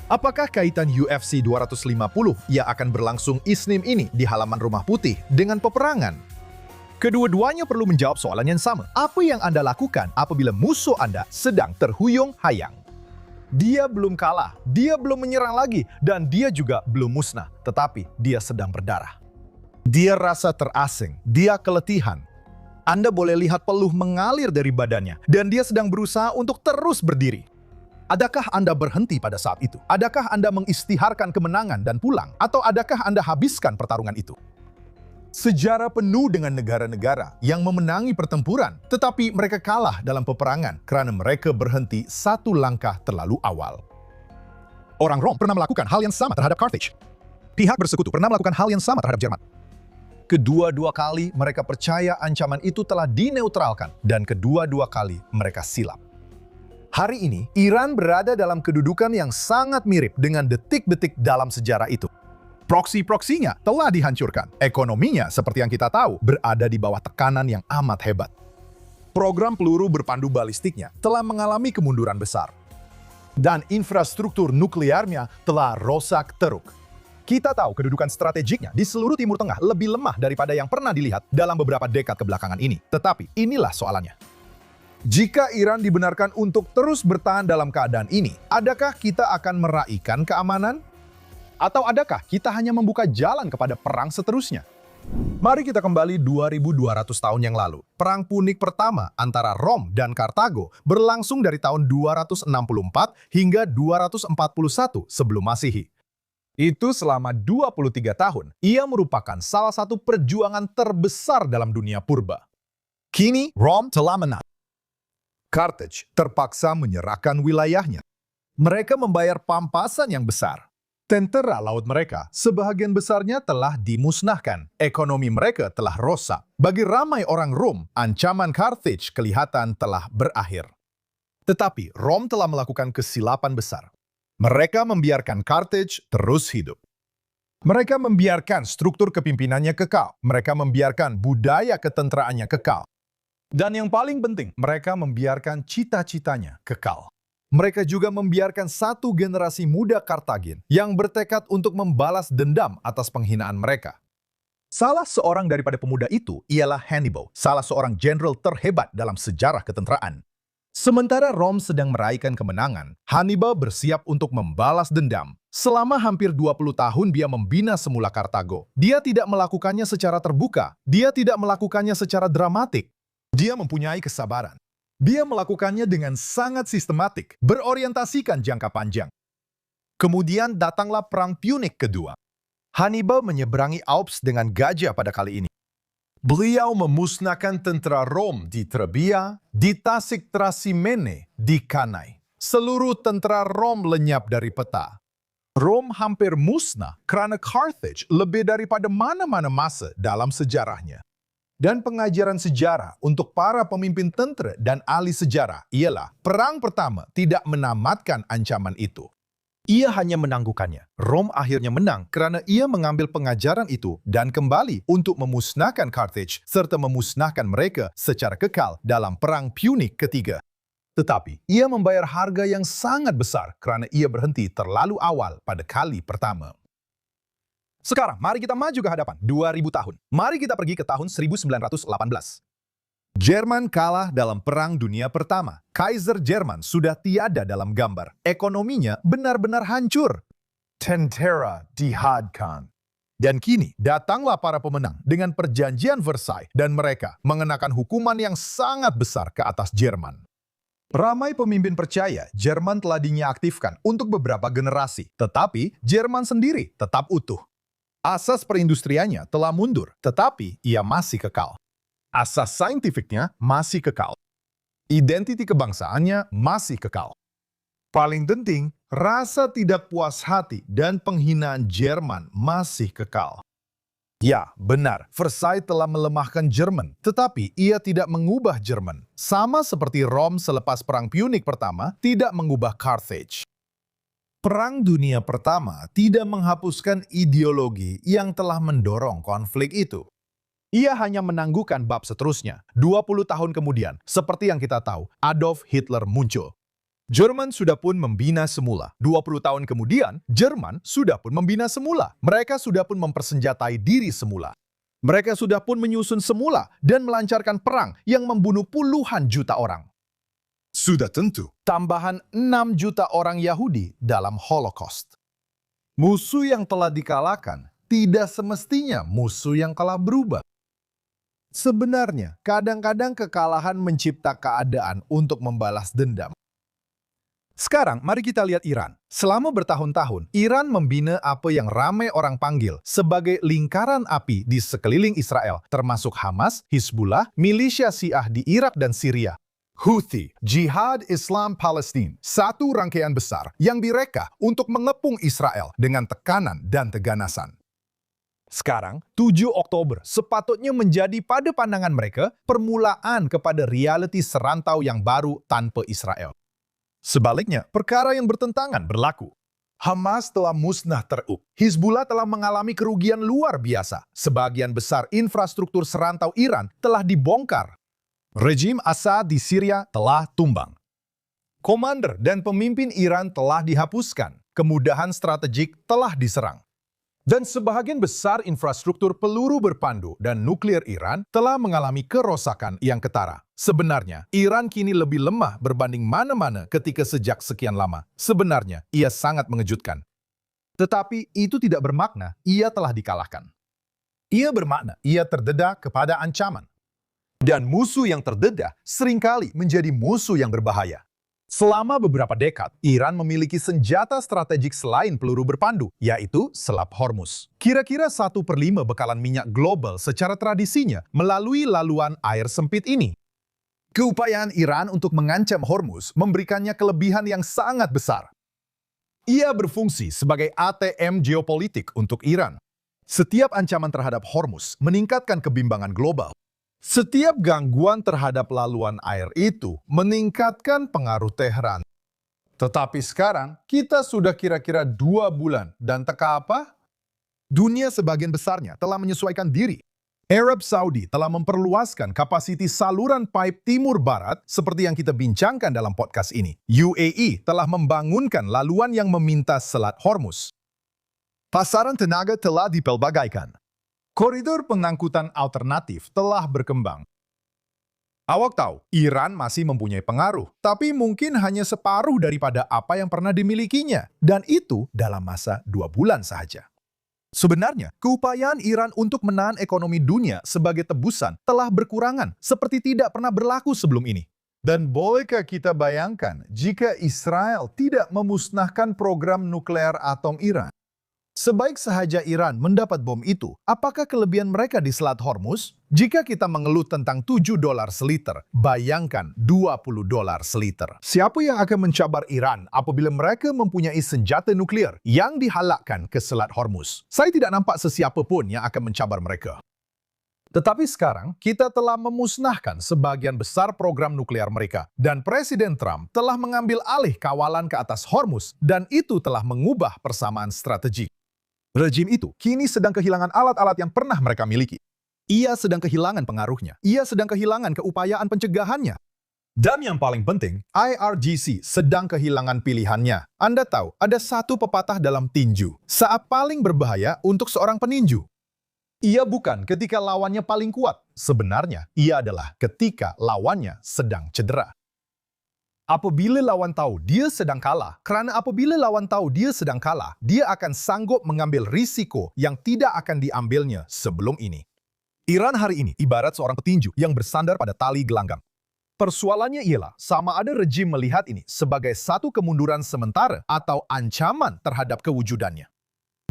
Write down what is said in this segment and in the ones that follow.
Apakah kaitan UFC 250 yang akan berlangsung Isnin ini di halaman Rumah Putih dengan peperangan? Kedua-duanya perlu menjawab soalan yang sama. Apa yang Anda lakukan apabila musuh Anda sedang terhuyung-hayang? Dia belum kalah, dia belum menyerang lagi, dan dia juga belum musnah, tetapi dia sedang berdarah. Dia rasa terasing, dia keletihan. Anda boleh lihat peluh mengalir dari badannya, dan dia sedang berusaha untuk terus berdiri. Adakah Anda berhenti pada saat itu? Adakah Anda mengistiharkan kemenangan dan pulang? Atau adakah Anda habiskan pertarungan itu? Sejarah penuh dengan negara-negara yang memenangi pertempuran, tetapi mereka kalah dalam peperangan karena mereka berhenti satu langkah terlalu awal. Orang Rom pernah melakukan hal yang sama terhadap Carthage. Pihak bersekutu pernah melakukan hal yang sama terhadap Jerman. Kedua-dua kali mereka percaya ancaman itu telah dineutralkan, dan kedua-dua kali mereka silap. Hari ini, Iran berada dalam kedudukan yang sangat mirip dengan detik-detik dalam sejarah itu. Proksi-proksinya telah dihancurkan. Ekonominya, seperti yang kita tahu, berada di bawah tekanan yang amat hebat. Program peluru berpandu balistiknya telah mengalami kemunduran besar. Dan infrastruktur nuklearnya telah rosak teruk. Kita tahu kedudukan strategiknya di seluruh Timur Tengah lebih lemah daripada yang pernah dilihat dalam beberapa dekade kebelakangan ini. Tetapi inilah soalannya. Jika Iran dibenarkan untuk terus bertahan dalam keadaan ini, adakah kita akan meraihkan keamanan? Atau adakah kita hanya membuka jalan kepada perang seterusnya? Mari kita kembali 2200 tahun yang lalu. Perang Punik pertama antara Rom dan Kartago berlangsung dari tahun 264 hingga 241 sebelum Masehi. Itu selama 23 tahun. Ia merupakan salah satu perjuangan terbesar dalam dunia purba. Kini, Rom telah menang. Carthage terpaksa menyerahkan wilayahnya. Mereka membayar pampasan yang besar. Tentara laut mereka sebagian besarnya telah dimusnahkan. Ekonomi mereka telah rosak. Bagi ramai orang Rom, ancaman Carthage kelihatan telah berakhir. Tetapi Rom telah melakukan kesilapan besar. Mereka membiarkan Carthage terus hidup. Mereka membiarkan struktur kepimpinannya kekal. Mereka membiarkan budaya ketenteraannya kekal. Dan yang paling penting, mereka membiarkan cita-citanya kekal. Mereka juga membiarkan satu generasi muda Kartagin yang bertekad untuk membalas dendam atas penghinaan mereka. Salah seorang daripada pemuda itu ialah Hannibal, salah seorang jenderal terhebat dalam sejarah ketenteraan. Sementara Rom sedang meraihkan kemenangan, Hannibal bersiap untuk membalas dendam. Selama hampir 20 tahun dia membina semula Kartago. Dia tidak melakukannya secara terbuka, dia tidak melakukannya secara dramatik. Dia mempunyai kesabaran. Dia melakukannya dengan sangat sistematik, berorientasikan jangka panjang. Kemudian datanglah Perang Punik kedua. Hannibal menyeberangi Alps dengan gajah pada kali ini. Beliau memusnahkan tentara Rom di Trebia, di Tasik Trasimene, di Cannae. Seluruh tentara Rom lenyap dari peta. Rom hampir musnah karena Carthage lebih daripada mana-mana masa dalam sejarahnya. Dan pengajaran sejarah untuk para pemimpin tentara dan ahli sejarah ialah perang pertama tidak menamatkan ancaman itu. Ia hanya menangguhkannya. Rom akhirnya menang karena ia mengambil pengajaran itu dan kembali untuk memusnahkan Carthage serta memusnahkan mereka secara kekal dalam Perang Punik ketiga. Tetapi ia membayar harga yang sangat besar karena ia berhenti terlalu awal pada kali pertama. Sekarang, mari kita maju ke hadapan 2000 tahun. Mari kita pergi ke tahun 1918. Jerman kalah dalam Perang Dunia Pertama. Kaiser Jerman sudah tiada dalam gambar. Ekonominya benar-benar hancur. Tentara dihadkan. Dan kini, datanglah para pemenang dengan perjanjian Versailles dan mereka mengenakan hukuman yang sangat besar ke atas Jerman. Ramai pemimpin percaya Jerman telah diaktifkan untuk beberapa generasi, tetapi Jerman sendiri tetap utuh. Asas perindustriannya telah mundur, tetapi ia masih kekal. Asas saintifiknya masih kekal. Identiti kebangsaannya masih kekal. Paling penting, rasa tidak puas hati dan penghinaan Jerman masih kekal. Ya, benar, Versailles telah melemahkan Jerman, tetapi ia tidak mengubah Jerman. Sama seperti Rom selepas Perang Punik pertama tidak mengubah Carthage. Perang Dunia Pertama tidak menghapuskan ideologi yang telah mendorong konflik itu. Ia hanya menangguhkan bab seterusnya. 20 tahun kemudian, seperti yang kita tahu, Adolf Hitler muncul. Jerman sudah pun membina semula. 20 tahun kemudian, Jerman sudah pun membina semula. Mereka sudah pun mempersenjatai diri semula. Mereka sudah pun menyusun semula dan melancarkan perang yang membunuh puluhan juta orang. Sudah tentu, tambahan 6 juta orang Yahudi dalam Holocaust. Musuh yang telah dikalahkan tidak semestinya musuh yang telah berubah. Sebenarnya, kadang-kadang kekalahan mencipta keadaan untuk membalas dendam. Sekarang, mari kita lihat Iran. Selama bertahun-tahun, Iran membina apa yang ramai orang panggil sebagai lingkaran api di sekeliling Israel, termasuk Hamas, Hizbullah, milisya Syiah di Irak dan Syria. Houthi, Jihad Islam Palestina, satu rangkaian besar yang direka untuk mengepung Israel dengan tekanan dan teganasan. Sekarang, 7 Oktober sepatutnya menjadi pada pandangan mereka permulaan kepada realiti serantau yang baru tanpa Israel. Sebaliknya, perkara yang bertentangan berlaku. Hamas telah musnah teruk. Hizbullah telah mengalami kerugian luar biasa. Sebagian besar infrastruktur serantau Iran telah dibongkar. Rejim Assad di Syria telah tumbang. Komander dan pemimpin Iran telah dihapuskan. Kemudahan strategik telah diserang. Dan sebagian besar infrastruktur peluru berpandu dan nuklir Iran telah mengalami kerosakan yang ketara. Sebenarnya, Iran kini lebih lemah berbanding mana-mana ketika sejak sekian lama. Sebenarnya, ia sangat mengejutkan. Tetapi itu tidak bermakna ia telah dikalahkan. Ia bermakna ia terdedah kepada ancaman. Dan musuh yang terdedah seringkali menjadi musuh yang berbahaya. Selama beberapa dekad, Iran memiliki senjata strategik selain peluru berpandu, yaitu Selat Hormuz. Kira-kira 1/5 bekalan minyak global secara tradisinya melalui laluan air sempit ini. Keupayaan Iran untuk mengancam Hormuz memberikannya kelebihan yang sangat besar. Ia berfungsi sebagai ATM geopolitik untuk Iran. Setiap ancaman terhadap Hormuz meningkatkan kebimbangan global. Setiap gangguan terhadap laluan air itu meningkatkan pengaruh Teheran. Tetapi sekarang, kita sudah kira-kira 2 bulan dan teka apa? Dunia sebagian besarnya telah menyesuaikan diri. Arab Saudi telah memperluaskan kapasiti saluran pipe timur barat seperti yang kita bincangkan dalam podcast ini. UAE telah membangunkan laluan yang meminta Selat Hormuz. Pasaran tenaga telah dipelbagaikan. Koridor pengangkutan alternatif telah berkembang. Awak tahu, Iran masih mempunyai pengaruh, tapi mungkin hanya separuh daripada apa yang pernah dimilikinya, dan itu dalam masa 2 bulan saja. Sebenarnya, keupayaan Iran untuk menahan ekonomi dunia sebagai tebusan telah berkurangan, seperti tidak pernah berlaku sebelum ini. Dan bolehkah kita bayangkan jika Israel tidak memusnahkan program nuklear atom Iran? Sebaik sahaja Iran mendapat bom itu, apakah kelebihan mereka di Selat Hormuz? Jika kita mengeluh tentang $7 seliter, bayangkan $20 seliter. Siapa yang akan mencabar Iran apabila mereka mempunyai senjata nuklir yang dihalakkan ke Selat Hormuz? Saya tidak nampak sesiapa pun yang akan mencabar mereka. Tetapi sekarang, kita telah memusnahkan sebagian besar program nuklir mereka, dan Presiden Trump telah mengambil alih kawalan ke atas Hormuz, dan itu telah mengubah persamaan strategi. Rejim itu kini sedang kehilangan alat-alat yang pernah mereka miliki. Ia sedang kehilangan pengaruhnya. Ia sedang kehilangan keupayaan pencegahannya. Dan yang paling penting, IRGC sedang kehilangan pilihannya. Anda tahu, ada satu pepatah dalam tinju. Saat paling berbahaya untuk seorang peninju. Ia bukan ketika lawannya paling kuat. Sebenarnya, ia adalah ketika lawannya sedang cedera. Apabila lawan tahu dia sedang kalah, kerana apabila lawan tahu dia sedang kalah, dia akan sanggup mengambil risiko yang tidak akan diambilnya sebelum ini. Iran hari ini ibarat seorang petinju yang bersandar pada tali gelanggang. Persoalannya ialah, sama ada rejim melihat ini sebagai satu kemunduran sementara atau ancaman terhadap kewujudannya.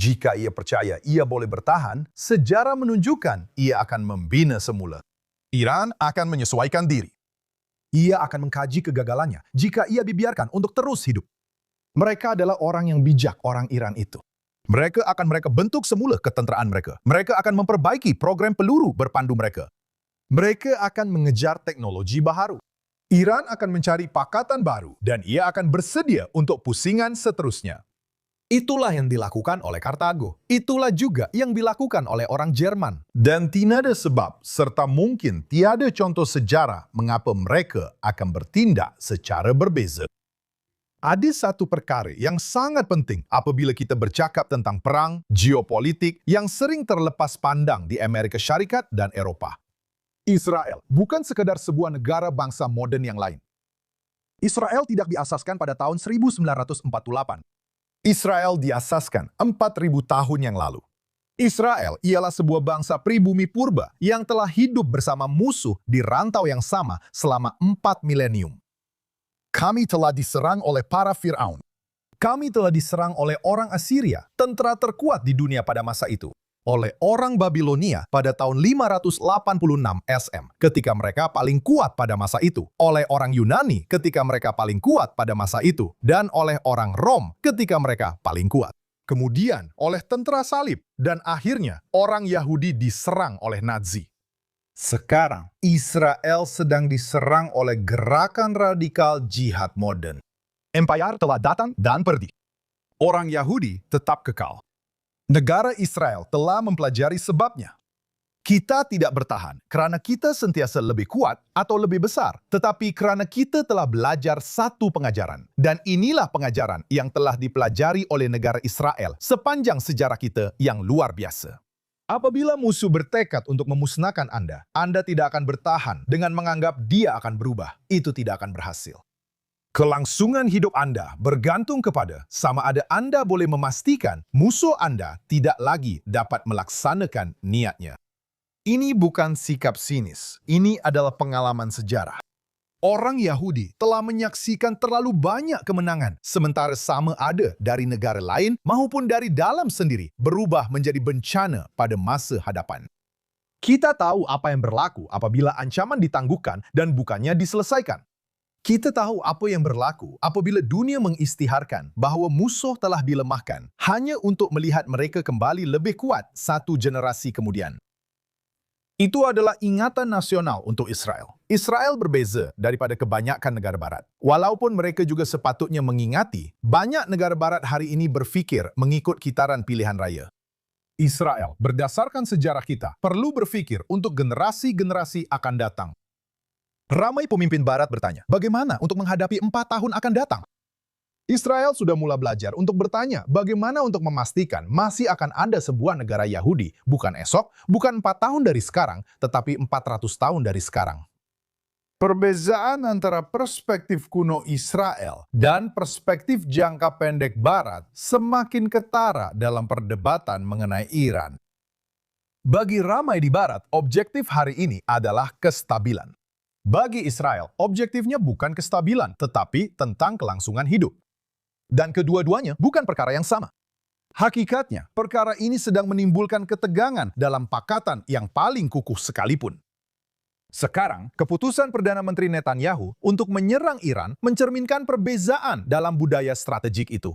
Jika ia percaya ia boleh bertahan, sejarah menunjukkan ia akan membina semula. Iran akan menyesuaikan diri. Ia akan mengkaji kegagalannya jika ia dibiarkan untuk terus hidup. Mereka adalah orang yang bijak, orang Iran itu. Mereka akan bentuk semula ketenteraan mereka. Mereka akan memperbaiki program peluru berpandu mereka. Mereka akan mengejar teknologi baru. Iran akan mencari pakatan baru dan ia akan bersedia untuk pusingan seterusnya. Itulah yang dilakukan oleh Kartago. Itulah juga yang dilakukan oleh orang Jerman. Dan tidak ada sebab, serta mungkin tiada contoh sejarah mengapa mereka akan bertindak secara berbeza. Ada satu perkara yang sangat penting apabila kita bercakap tentang perang, geopolitik yang sering terlepas pandang di Amerika Syarikat dan Eropa. Israel bukan sekadar sebuah negara bangsa modern yang lain. Israel tidak diasaskan pada tahun 1948. Israel diasaskan 4.000 tahun yang lalu. Israel ialah sebuah bangsa pribumi purba yang telah hidup bersama musuh di rantau yang sama selama 4 milenium. Kami telah diserang oleh para Firaun. Kami telah diserang oleh orang Assyria, tentara terkuat di dunia pada masa itu. Oleh orang Babilonia pada tahun 586 SM ketika mereka paling kuat pada masa itu. Oleh orang Yunani ketika mereka paling kuat pada masa itu. Dan oleh orang Rom ketika mereka paling kuat. Kemudian oleh tentara salib. Dan akhirnya orang Yahudi diserang oleh Nazi. Sekarang, Israel sedang diserang oleh gerakan radikal jihad modern. Empire telah datang dan pergi. Orang Yahudi tetap kekal. Negara Israel telah mempelajari sebabnya. Kita tidak bertahan karena kita sentiasa lebih kuat atau lebih besar, tetapi karena kita telah belajar satu pengajaran. Dan inilah pengajaran yang telah dipelajari oleh negara Israel sepanjang sejarah kita yang luar biasa. Apabila musuh bertekad untuk memusnahkan Anda tidak akan bertahan dengan menganggap dia akan berubah. Itu tidak akan berhasil. Kelangsungan hidup Anda bergantung kepada sama ada Anda boleh memastikan musuh Anda tidak lagi dapat melaksanakan niatnya. Ini bukan sikap sinis, ini adalah pengalaman sejarah. Orang Yahudi telah menyaksikan terlalu banyak kemenangan, sementara sama ada dari negara lain maupun dari dalam sendiri berubah menjadi bencana pada masa hadapan. Kita tahu apa yang berlaku apabila ancaman ditangguhkan dan bukannya diselesaikan. Kita tahu apa yang berlaku apabila dunia mengisytiharkan bahwa musuh telah dilemahkan hanya untuk melihat mereka kembali lebih kuat satu generasi kemudian. Itu adalah ingatan nasional untuk Israel. Israel berbeza daripada kebanyakan negara barat. Walaupun mereka juga sepatutnya mengingati, banyak negara barat hari ini berfikir mengikut kitaran pilihan raya. Israel, berdasarkan sejarah kita, perlu berfikir untuk generasi-generasi akan datang. Ramai pemimpin barat bertanya, bagaimana untuk menghadapi 4 tahun akan datang? Israel sudah mulai belajar untuk bertanya bagaimana untuk memastikan masih akan ada sebuah negara Yahudi, bukan esok, bukan 4 tahun dari sekarang, tetapi 400 tahun dari sekarang. Perbezaan antara perspektif kuno Israel dan perspektif jangka pendek Barat semakin ketara dalam perdebatan mengenai Iran. Bagi ramai di Barat, objektif hari ini adalah kestabilan. Bagi Israel, objektifnya bukan kestabilan, tetapi tentang kelangsungan hidup. Dan kedua-duanya bukan perkara yang sama. Hakikatnya, perkara ini sedang menimbulkan ketegangan dalam pakatan yang paling kukuh sekalipun. Sekarang, keputusan Perdana Menteri Netanyahu untuk menyerang Iran mencerminkan perbezaan dalam budaya strategik itu.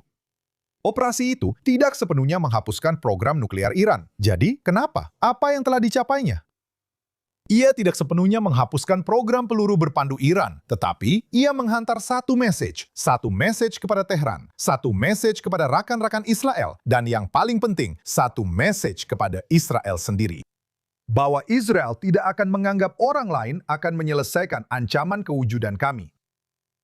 Operasi itu tidak sepenuhnya menghapuskan program nuklir Iran. Jadi, kenapa? Apa yang telah dicapainya? Ia tidak sepenuhnya menghapuskan program peluru berpandu Iran, tetapi ia menghantar satu message kepada Tehran, satu message kepada rakan-rakan Israel, dan yang paling penting, satu message kepada Israel sendiri. Bahwa Israel tidak akan menganggap orang lain akan menyelesaikan ancaman kewujudan kami.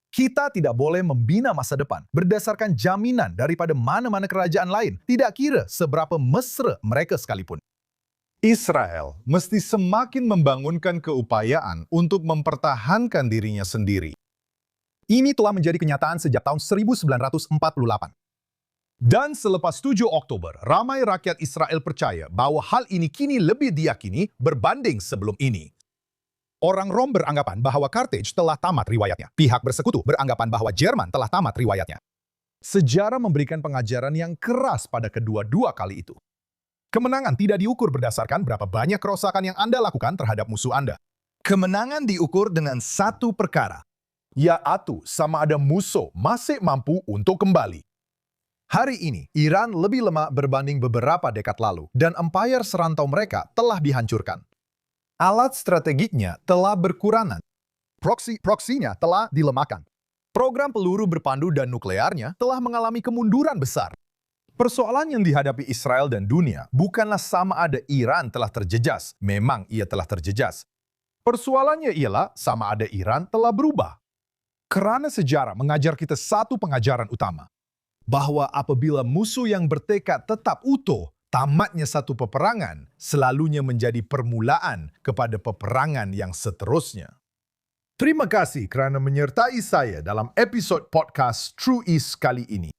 Kita tidak boleh membina masa depan berdasarkan jaminan daripada mana-mana kerajaan lain, tidak kira seberapa mesra mereka sekalipun. Israel mesti semakin membangunkan keupayaan untuk mempertahankan dirinya sendiri. Ini telah menjadi kenyataan sejak tahun 1948. Dan selepas 7 Oktober, ramai rakyat Israel percaya bahwa hal ini kini lebih diyakini berbanding sebelum ini. Orang Rom beranggapan bahwa Carthage telah tamat riwayatnya. Pihak bersekutu beranggapan bahwa Jerman telah tamat riwayatnya. Sejarah memberikan pengajaran yang keras pada kedua-dua kali itu. Kemenangan tidak diukur berdasarkan berapa banyak kerusakan yang Anda lakukan terhadap musuh Anda. Kemenangan diukur dengan satu perkara, yaitu sama ada musuh masih mampu untuk kembali. Hari ini, Iran lebih lemah berbanding beberapa dekad lalu, dan empire serantau mereka telah dihancurkan. Alat strategiknya telah berkurangan. Proksinya telah dilemahkan. Program peluru berpandu dan nuklearnya telah mengalami kemunduran besar. Persoalan yang dihadapi Israel dan dunia bukanlah sama ada Iran telah terjejas. Memang ia telah terjejas. Persoalannya ialah sama ada Iran telah berubah. Kerana sejarah mengajar kita satu pengajaran utama, bahwa apabila musuh yang bertekad tetap utuh, tamatnya satu peperangan selalunya menjadi permulaan kepada peperangan yang seterusnya. Terima kasih kerana menyertai saya dalam episod podcast True East kali ini.